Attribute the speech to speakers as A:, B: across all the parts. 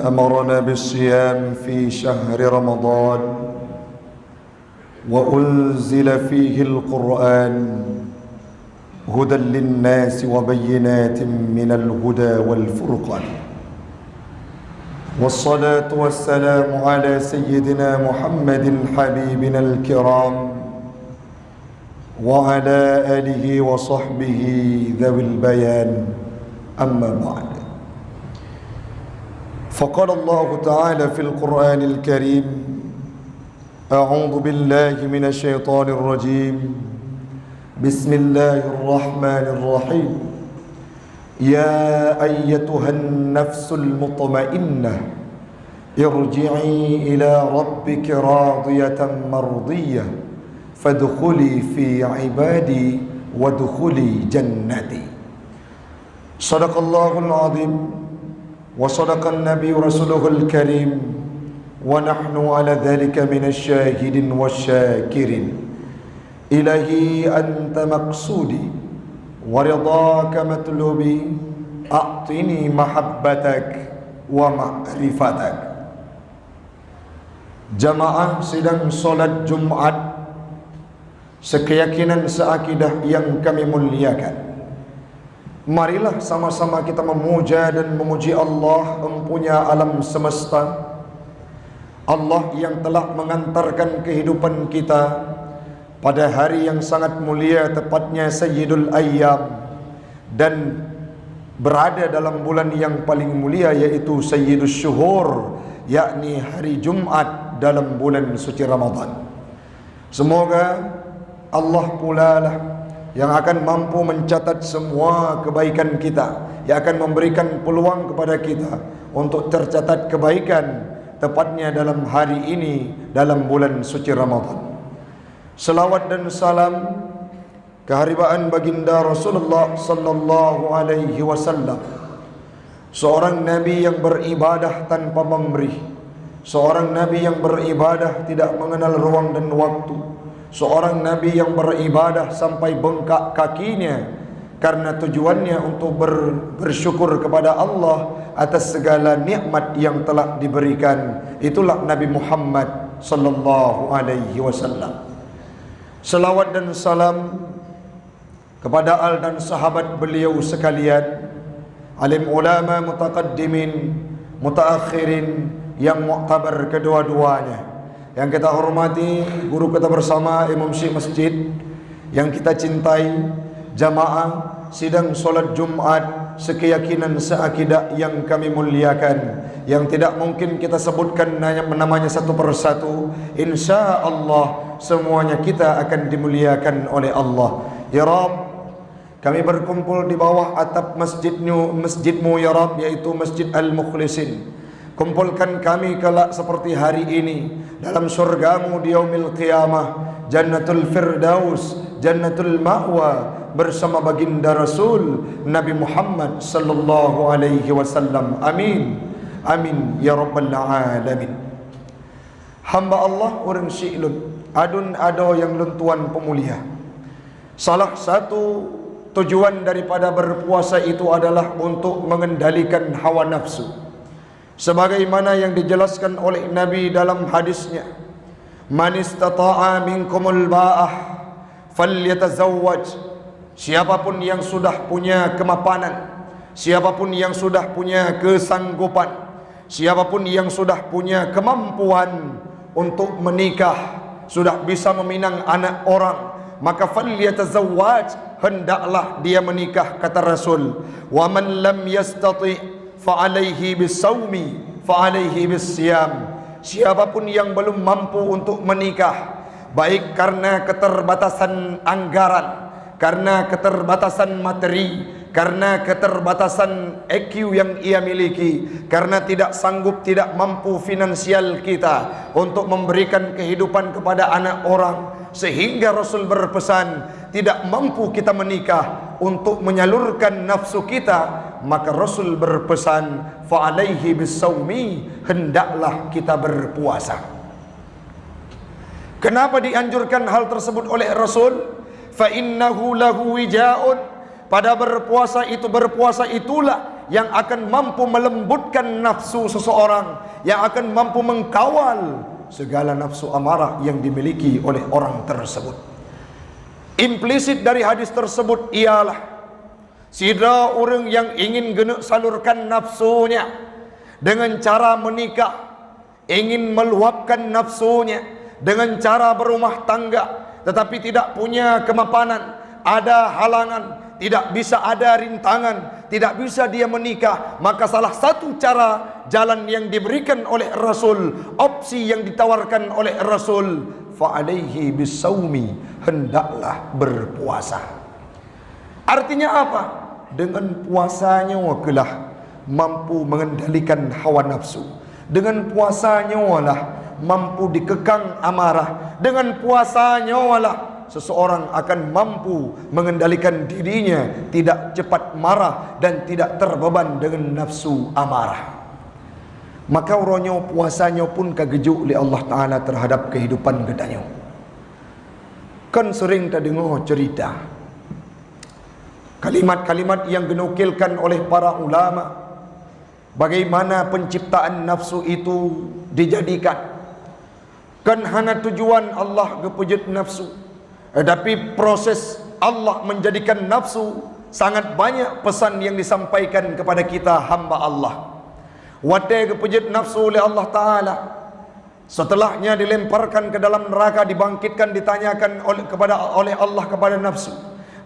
A: أمرنا بالصيام في شهر رمضان وأنزل فيه القرآن هدى للناس وبينات من الهدى والفرقان، والصلاة والسلام على سيدنا محمد حبيبنا الكرام وعلى آله وصحبه ذوي البيان. أما بعد، فقال الله تعالى في القرآن الكريم: أعوذ بالله من الشيطان الرجيم، بسم الله الرحمن الرحيم. يا أيتها النفس المطمئنة ارجعي إلى ربك راضية مرضية فادخلي في عبادي وادخلي جنتي. صدق الله العظيم وصدق النبي رسوله الكريم ونحن على ذلك من الشاهدين والشاكرين. إلهي أنت مقصودي ورضاك مطلوبي، أعطني محبتك ومعرفتك. Jamaah sidang solat Jumat sekeyakinan seakidah yang kami muliakan, marilah sama-sama kita memuja dan memuji Allah empunya alam semesta, Allah yang telah mengantarkan kehidupan kita pada hari yang sangat mulia, tepatnya Sayyidul Ayyam, dan berada dalam bulan yang paling mulia yaitu Sayyidus Syuhur, yakni hari Jumat dalam bulan suci Ramadan. Semoga Allah pula lah yang akan mampu mencatat semua kebaikan kita, yang akan memberikan peluang kepada kita untuk tercatat kebaikan tepatnya dalam hari ini dalam bulan suci Ramadan. Selawat dan salam keharibaan baginda Rasulullah sallallahu alaihi wasallam, seorang nabi yang beribadah tanpa pamrih, seorang nabi yang beribadah tidak mengenal ruang dan waktu, seorang nabi yang beribadah sampai bengkak kakinya karena tujuannya untuk bersyukur kepada Allah atas segala nikmat yang telah diberikan. Itulah Nabi Muhammad sallallahu alaihi wasallam. Selawat dan salam kepada al dan sahabat beliau sekalian, alim ulama mutaqaddimin mutaakhirin yang muktabar kedua-duanya, yang kita hormati guru kita bersama Imam Syekh Masjid, yang kita cintai jamaah sidang solat Jumat sekeyakinan seakidah yang kami muliakan, yang tidak mungkin kita sebutkan namanya satu persatu. Insya Allah semuanya kita akan dimuliakan oleh Allah. Ya Rabb, kami berkumpul di bawah atap masjidmu ya Rabb, yaitu Masjid Al-Mukhlisin. Kumpulkan kami kelak seperti hari ini dalam surgamu di yaumil qiyamah, Jannatul Firdaus, Jannatul Ma'wa, bersama baginda Rasul Nabi Muhammad sallallahu alaihi wasallam. Amin. Amin ya rabbal alamin. Hamba Allah urang syi'lun adun ado yang luntuan pemulia. Salah satu tujuan daripada berpuasa itu adalah untuk mengendalikan hawa nafsu, sebagaimana yang dijelaskan oleh Nabi dalam hadisnya, man istata'a minkumul ba'ah falyatazawwaj. Siapapun yang sudah punya kemapanan, siapapun yang sudah punya kesanggupan, siapapun yang sudah punya kemampuan untuk menikah, sudah bisa meminang anak orang, maka falyatazawwaj, hendaklah dia menikah, kata Rasul. Wa man lam yastati' fa alaihi bisawmi fa alaihi bisyam. Siapapun yang belum mampu untuk menikah, baik karena keterbatasan anggaran, karena keterbatasan materi, karena keterbatasan EQ yang ia miliki, karena tidak sanggup, tidak mampu finansial kita untuk memberikan kehidupan kepada anak orang, sehingga Rasul berpesan tidak mampu kita menikah untuk menyalurkan nafsu kita, maka Rasul berpesan fa alaihi bisawmi, hendaklah kita berpuasa. Kenapa dianjurkan hal tersebut oleh Rasul? Fa innahu lahu wija'un, pada berpuasa itulah yang akan mampu melembutkan nafsu seseorang, yang akan mampu mengkawal segala nafsu amarah yang dimiliki oleh orang tersebut. Implisit dari hadis tersebut ialah sida orang yang ingin gena salurkan nafsunya dengan cara menikah, ingin meluapkan nafsunya dengan cara berumah tangga, tetapi tidak punya kemapanan, ada halangan, tidak bisa ada rintangan, tidak bisa dia menikah, maka salah satu cara jalan yang diberikan oleh Rasul, opsi yang ditawarkan oleh Rasul, fa'alaihi bisawmi, hendaklah berpuasa. Artinya apa? Dengan puasanya wakilah mampu mengendalikan hawa nafsu. Dengan puasanya walah mampu dikekang amarah. Dengan puasanya walah seseorang akan mampu mengendalikan dirinya, tidak cepat marah dan tidak terbeban dengan nafsu amarah. Maka orangnya puasanya pun kagejuk oleh Allah Ta'ala terhadap kehidupan gedanya. Kan sering tak dengar cerita kalimat-kalimat yang dinukilkan oleh para ulama, bagaimana penciptaan nafsu itu dijadikan. Kan hanya tujuan Allah gepujut nafsu, tetapi proses Allah menjadikan nafsu sangat banyak pesan yang disampaikan kepada kita hamba Allah. Watai gepujut nafsu oleh Allah Ta'ala, setelahnya dilemparkan ke dalam neraka, dibangkitkan, ditanyakan oleh Allah kepada nafsu,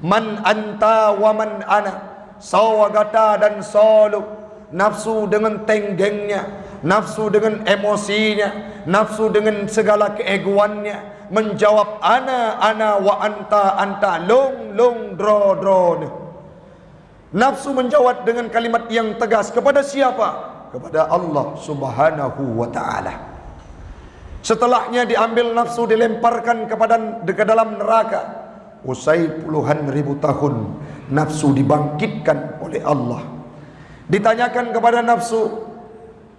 A: man anta wa man ana, sawagata dan salu. Nafsu dengan tenggengnya, nafsu dengan emosinya, nafsu dengan segala keegoannya menjawab ana wa anta long dro. Nafsu menjawab dengan kalimat yang tegas kepada siapa? Kepada Allah Subhanahu wa ta'ala. Setelahnya diambil nafsu, dilemparkan ke dalam neraka. Usai puluhan ribu tahun nafsu dibangkitkan oleh Allah. Ditanyakan kepada nafsu,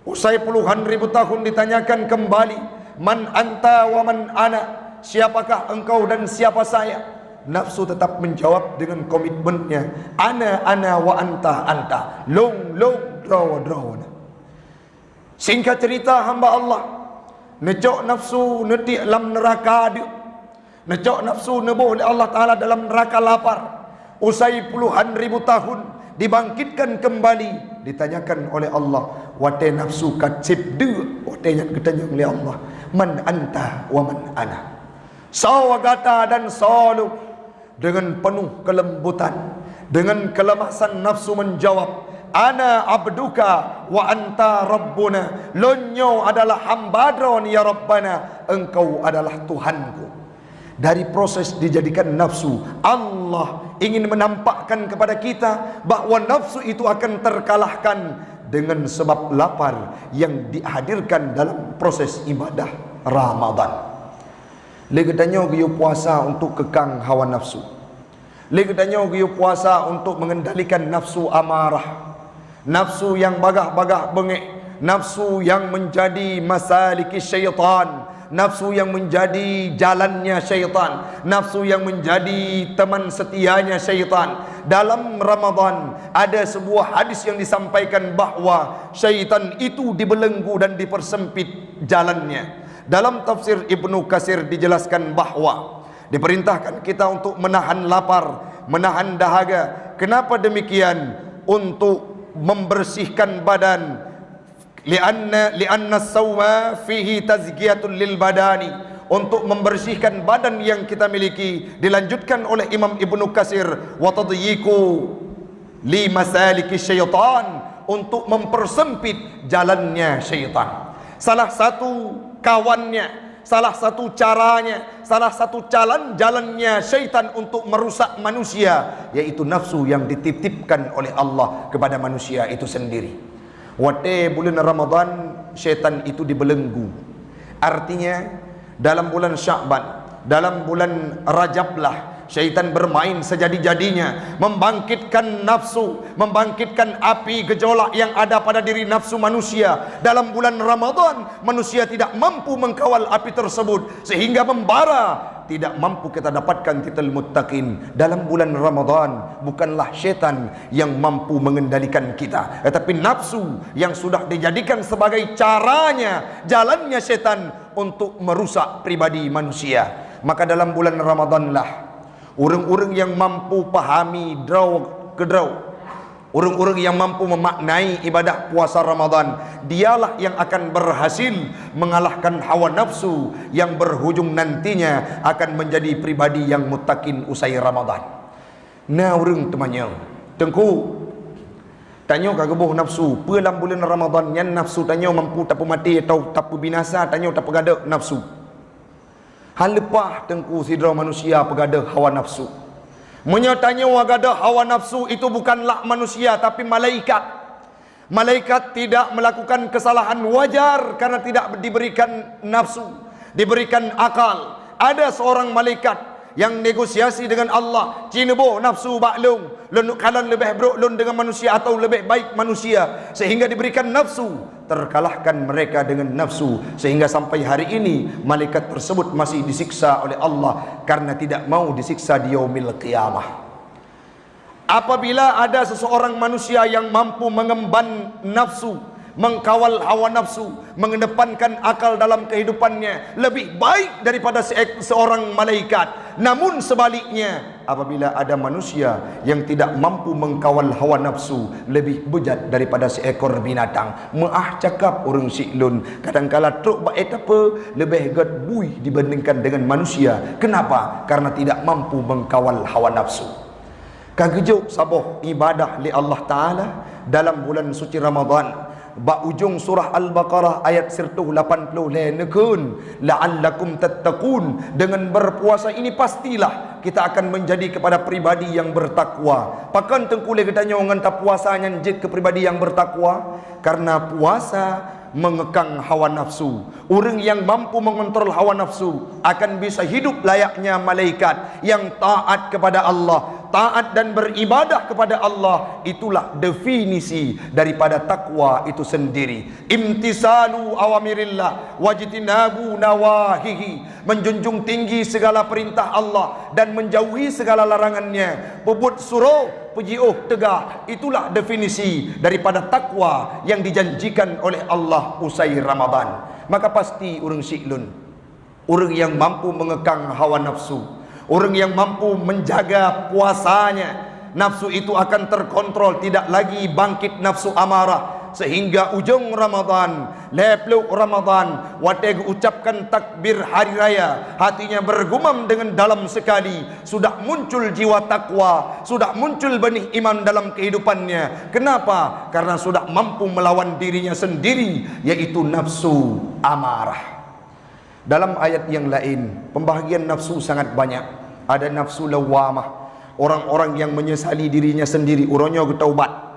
A: usai puluhan ribu tahun ditanyakan kembali, man anta wa man ana, siapakah engkau dan siapa saya? Nafsu tetap menjawab dengan komitmennya, ana wa anta, long draw. Singkat cerita hamba Allah, necok nafsu neti dalam neraka dia, necok nafsu nebuh oleh Allah Ta'ala dalam neraka lapar. Usai puluhan ribu tahun dibangkitkan kembali, ditanyakan oleh Allah, watai nafsu kacip de, watai yang ditanya oleh Allah, man anta wa man ana, sawagata dan salu. Dengan penuh kelembutan, dengan kelemasan nafsu menjawab, ana abduka wa anta rabbuna, lonyo adalah hambadron ya Rabbana, engkau adalah Tuhanku. Dari proses dijadikan nafsu, Allah ingin menampakkan kepada kita bahwa nafsu itu akan terkalahkan dengan sebab lapar yang dihadirkan dalam proses ibadah Ramadan. Legedanyo giyo puasa untuk kekang hawa nafsu. Legedanyo giyo puasa untuk mengendalikan nafsu amarah, nafsu yang bagah-bagah bengek, nafsu yang menjadi masaliki syaitan, nafsu yang menjadi jalannya syaitan, nafsu yang menjadi teman setianya syaitan. Dalam Ramadan ada sebuah hadis yang disampaikan bahwa syaitan itu dibelenggu dan dipersempit jalannya. Dalam tafsir Ibnu Katsir dijelaskan bahwa diperintahkan kita untuk menahan lapar, menahan dahaga. Kenapa demikian? Untuk membersihkan badan. Lianna as-sawma fihi tazkiyatun lil badani, untuk membersihkan badan yang kita miliki. Dilanjutkan oleh Imam Ibnu Katsir, wa tadyiqu li masaliki syaitan, untuk mempersempit jalannya syaitan. Salah satu kawannya, salah satu caranya, salah satu jalannya syaitan untuk merusak manusia, yaitu nafsu yang dititipkan oleh Allah kepada manusia itu sendiri. Wate bulan Ramadan syaitan itu dibelenggu. Artinya dalam bulan Sya'ban, dalam bulan Rajablah syaitan bermain sejadi-jadinya, membangkitkan nafsu, membangkitkan api gejolak yang ada pada diri nafsu manusia. Dalam bulan Ramadan manusia tidak mampu mengkawal api tersebut sehingga membara tidak mampu kita dapatkan titel muttaqin. Dalam bulan Ramadan bukanlah syaitan yang mampu mengendalikan kita, tetapi nafsu yang sudah dijadikan sebagai caranya, jalannya syaitan untuk merusak pribadi manusia. Maka dalam bulan Ramadan lah orang-orang yang mampu pahami draw ke draw, orang-orang yang mampu memaknai ibadah puasa Ramadan, dialah yang akan berhasil mengalahkan hawa nafsu yang berhujung nantinya akan menjadi pribadi yang muttaqin usai Ramadan. Nah orang temannya tengku tanya kagebuh nafsu dalam bulan Ramadan yang nafsu tanya mampu tak mati atau tak binasa, tanya tak pegada nafsu. Hal lepah tengku sidra manusia pegada hawa nafsu. Menyatanya wagada hawa nafsu itu bukanlah manusia tapi malaikat. Malaikat tidak melakukan kesalahan wajar karena tidak diberikan nafsu, diberikan akal. Ada seorang malaikat yang negosiasi dengan Allah, cinebo nafsu baklung, lun kalan lebih buruk lun dengan manusia atau lebih baik manusia, sehingga diberikan nafsu, terkalahkan mereka dengan nafsu, sehingga sampai hari ini malaikat tersebut masih disiksa oleh Allah karena tidak mau disiksa di yaumil qiyamah. Apabila ada seseorang manusia yang mampu mengemban nafsu, mengkawal hawa nafsu, mengedepankan akal dalam kehidupannya lebih baik daripada seorang malaikat. Namun sebaliknya, apabila ada manusia yang tidak mampu mengkawal hawa nafsu, lebih bejat daripada seekor binatang. Maah cakap orang siklun, kadang-kala truk baik apa lebih gat bui dibandingkan dengan manusia. Kenapa? Karena tidak mampu mengkawal hawa nafsu. Kagejuk saboh ibadah li Allah Ta'ala dalam bulan suci Ramadan. Ba ujung surah Al-Baqarah ayat 180 lekun la'allakum tattaqun. Dengan berpuasa ini pastilah kita akan menjadi kepada pribadi yang bertakwa. Pakan tengkule katanya orang tak puasa nyanjit ke pribadi yang bertakwa, karena puasa mengekang hawa nafsu. Orang yang mampu mengontrol hawa nafsu akan bisa hidup layaknya malaikat yang taat kepada Allah, taat dan beribadah kepada Allah. Itulah definisi daripada takwa itu sendiri. Imtisalu awamirillah wajtinabu nawahihi, menjunjung tinggi segala perintah Allah dan menjauhi segala larangannya. Pebut suruh pejiuh tegah, itulah definisi daripada takwa yang dijanjikan oleh Allah usai Ramadan. Maka pasti orang siklun, orang yang mampu mengekang hawa nafsu, orang yang mampu menjaga puasanya, nafsu itu akan terkontrol, tidak lagi bangkit nafsu amarah, sehingga ujung Ramadan, lepluk Ramadan, wateg ucapkan takbir hari raya, hatinya bergumam dengan dalam sekali, sudah muncul jiwa takwa, sudah muncul benih iman dalam kehidupannya. Kenapa? Karena sudah mampu melawan dirinya sendiri, yaitu nafsu amarah. Dalam ayat yang lain, pembahagian nafsu sangat banyak. Ada nafsu lawamah, orang-orang yang menyesali dirinya sendiri, orangnya bertaubat,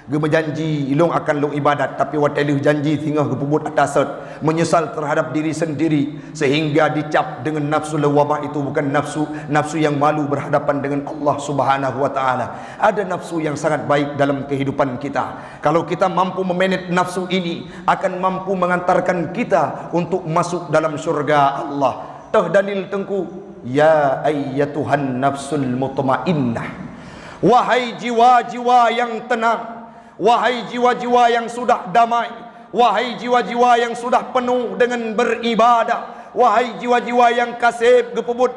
A: dia berjanji ilung akan long ibadat, tapi waktu dia janji tinggal kepubut atasat, menyesal terhadap diri sendiri, sehingga dicap dengan nafsu lawamah. Itu bukan nafsu yang malu berhadapan dengan Allah Subhanahu wa taala. Ada nafsu yang sangat baik dalam kehidupan kita. Kalau kita mampu memanage nafsu ini, akan mampu mengantarkan kita untuk masuk dalam syurga Allah. Tah dalil tengku, ya ayyatuhan nafsul mutmainnah, wahai jiwa-jiwa yang tenang, wahai jiwa-jiwa yang sudah damai, wahai jiwa-jiwa yang sudah penuh dengan beribadah, wahai jiwa-jiwa yang kasih gepebut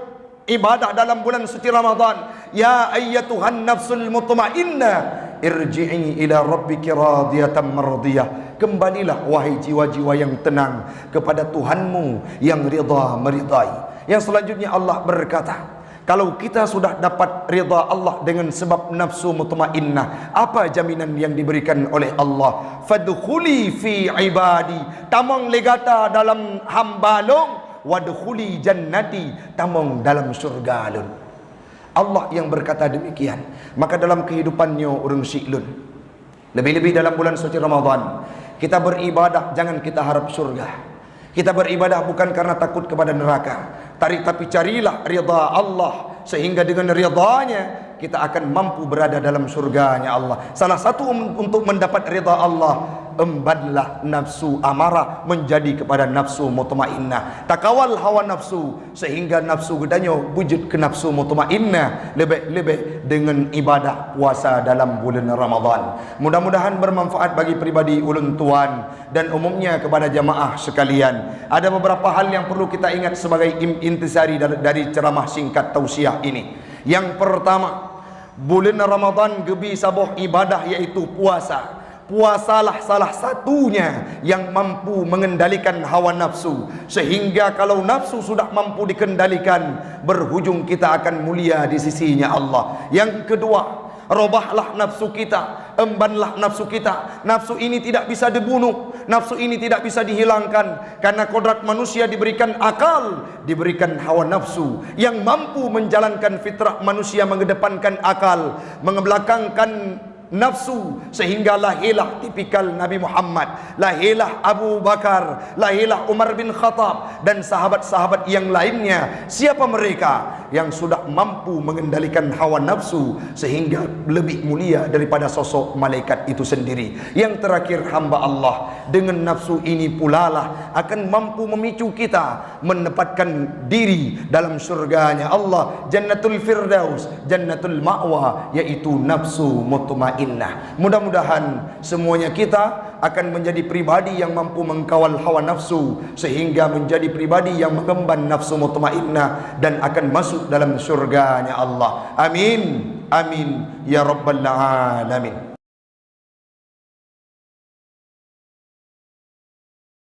A: ibadah dalam bulan suci Ramadan. Ya ayyatuhan nafsul mutmainnah, irji'i ila rabbiki radiyatan mardiyah. Kembalilah wahai jiwa-jiwa yang tenang kepada Tuhanmu yang ridha meridai. Yang selanjutnya Allah berkata, kalau kita sudah dapat ridha Allah dengan sebab nafsu mutmainnah, apa jaminan yang diberikan oleh Allah? Fadkhuli fi ibadi, tamang legata dalam hambalong, wadkhuli jannati, tamang dalam surga lun. Allah yang berkata demikian. Maka dalam kehidupannya orang siklun, lebih-lebih dalam bulan suci Ramadan, kita beribadah jangan kita harap surga. Kita beribadah bukan karena takut kepada neraka, tapi carilah ridha Allah, sehingga dengan ridhanya kita akan mampu berada dalam surganya Allah. Salah satu untuk mendapat ridha Allah, embanlah nafsu amarah menjadi kepada nafsu mutmainnah. Takawal hawa nafsu sehingga nafsu gedanya wujud ke nafsu mutmainnah. Lebih-lebih dengan ibadah puasa dalam bulan Ramadan. Mudah-mudahan bermanfaat bagi pribadi ulun tuan dan umumnya kepada jamaah sekalian. Ada beberapa hal yang perlu kita ingat sebagai intisari dari ceramah singkat tausiah ini. Yang pertama, bulan Ramadan gebi sabuh ibadah iaitu puasa. Puasalah salah satunya yang mampu mengendalikan hawa nafsu, sehingga kalau nafsu sudah mampu dikendalikan, berhujung kita akan mulia di sisinya Allah. Yang kedua, robahlah nafsu kita, embanlah nafsu kita. Nafsu ini tidak bisa dibunuh, nafsu ini tidak bisa dihilangkan, karena kodrat manusia diberikan akal, diberikan hawa nafsu yang mampu menjalankan fitrah manusia, mengedepankan akal, mengebelakangkan nafsu, sehingga lahirlah tipikal Nabi Muhammad, lahirlah Abu Bakar, lahirlah Umar bin Khattab dan sahabat-sahabat yang lainnya. Siapa mereka yang sudah mampu mengendalikan hawa nafsu sehingga lebih mulia daripada sosok malaikat itu sendiri. Yang terakhir, hamba Allah dengan nafsu ini pula lah akan mampu memicu kita menempatkan diri dalam surganya Allah, Jannatul Firdaus, Jannatul Ma'wa, yaitu nafsu mutmainnah. Mudah-mudahan semuanya kita akan menjadi pribadi yang mampu mengkawal hawa nafsu sehingga menjadi pribadi yang mengemban nafsu mutmainnah dan akan masuk dalam surganya Allah. Amin, amin ya rabbal alamin.